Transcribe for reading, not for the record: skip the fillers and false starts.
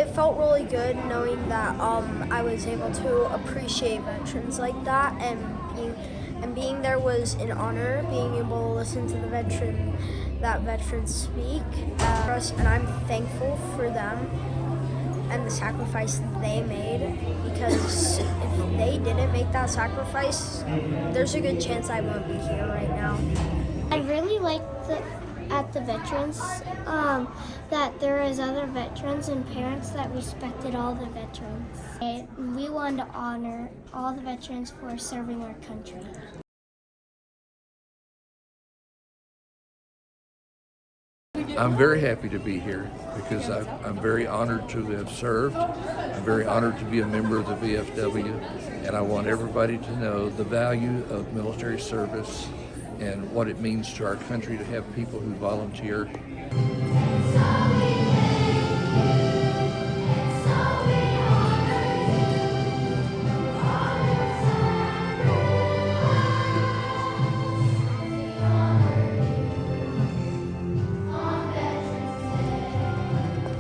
it felt really good knowing that I was able to appreciate veterans like that, and being there was an honor. Being able to listen to the veterans speak, and I'm thankful for them and the sacrifice they made, because if they didn't make that sacrifice, there's a good chance I won't be here right now. I really like at the veterans that there is other veterans and parents that respected all the veterans. And we want to honor all the veterans for serving our country. I'm very happy to be here because I'm very honored to have served. I'm very honored to be a member of the VFW, and I want everybody to know the value of military service and what it means to our country to have people who volunteer